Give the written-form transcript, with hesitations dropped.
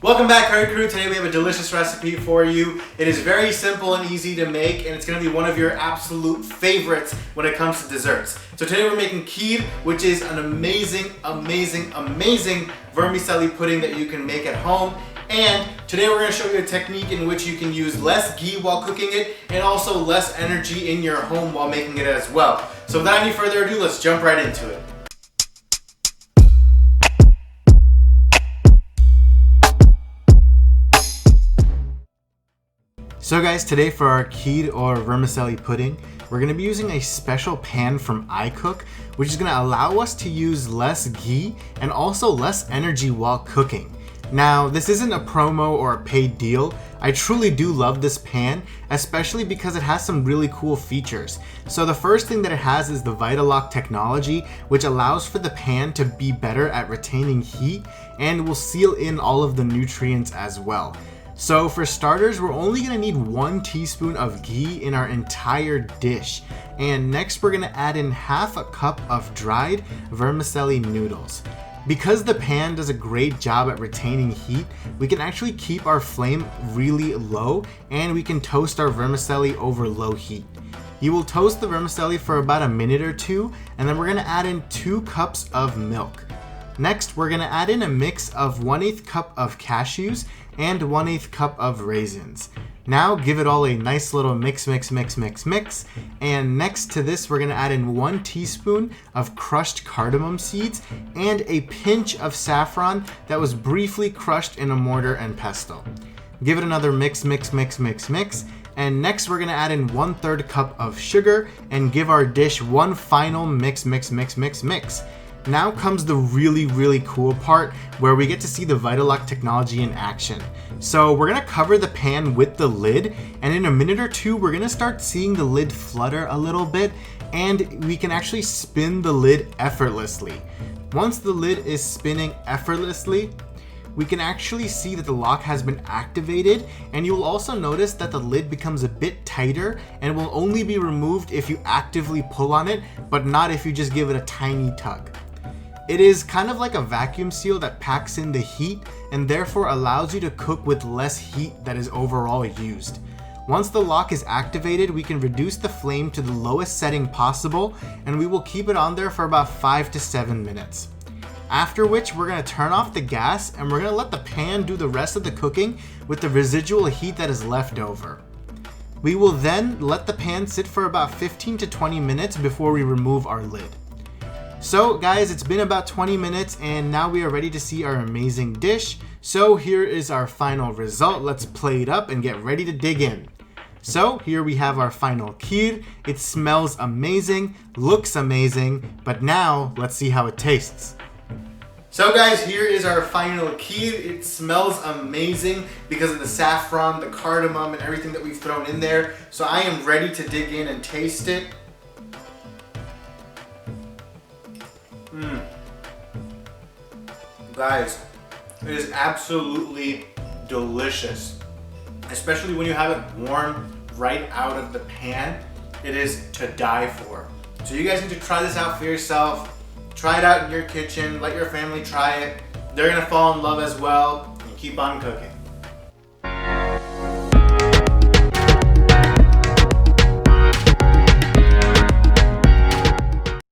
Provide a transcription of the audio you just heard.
Welcome back, Kheer Crew. Today we have a delicious recipe for you. It is very simple and easy to make, and it's going to be one of your absolute favorites when it comes to desserts. So today we're making Kheer, which is an amazing vermicelli pudding that you can make at home. And today we're going to show you a technique in which you can use less ghee while cooking it and also less energy in your home while making it as well. So without any further ado, let's jump right into it. So guys, today for our Kheer or vermicelli pudding, we're going to be using a special pan from iCook, which is going to allow us to use less ghee and also less energy while cooking. Now, this isn't a promo or a paid deal. I truly do love this pan, especially because it has some really cool features. So the first thing that it has is the Vitalock technology, which allows for the pan to be better at retaining heat and will seal in all of the nutrients as well. So for starters, we're only going to need 1 teaspoon of ghee in our entire dish. And next we're going to add in half a cup of dried vermicelli noodles. Because the pan does a great job at retaining heat, we can actually keep our flame really low and we can toast our vermicelli over low heat. You will toast the vermicelli for about a minute or two, and then we're going to add in 2 cups of milk. Next, we're going to add in a mix of 1/8 cup of cashews and 1/8 cup of raisins. Now give it all a nice little mix. And next to this, we're going to add in 1 teaspoon of crushed cardamom seeds and a pinch of saffron that was briefly crushed in a mortar and pestle. Give it another mix. And next we're going to add in 1/3 cup of sugar and give our dish one final mix. Now comes the really cool part where we get to see the Vitalock technology in action. So we're going to cover the pan with the lid, and in a minute or two we're going to start seeing the lid flutter a little bit, and we can actually spin the lid effortlessly. Once the lid is spinning effortlessly, we can actually see that the lock has been activated, and you will also notice that the lid becomes a bit tighter and will only be removed if you actively pull on it, but not if you just give it a tiny tug. It is kind of like a vacuum seal that packs in the heat and therefore allows you to cook with less heat that is overall used. Once the lock is activated, we can reduce the flame to the lowest setting possible, and we will keep it on there for about 5 to 7 minutes. After which, we're going to turn off the gas and we're going to let the pan do the rest of the cooking with the residual heat that is left over. We will then let the pan sit for about 15 to 20 minutes before we remove our lid. So guys, it's been about 20 minutes and now we are ready to see our amazing dish. So here is our final result. Let's play it up and get ready to dig in. So here we have our final Kheer. It smells amazing, looks amazing, but now let's see how it tastes. So guys, here is our final Kheer. It smells amazing because of the saffron, the cardamom, and everything that we've thrown in there. So I am ready to dig in and taste it. Guys, it is absolutely delicious, especially when you have it warm right out of the pan. It is to die for. So you guys need to try this out for yourself. Try it out in your kitchen, let your family try it. They're gonna fall in love as well, and keep on cooking.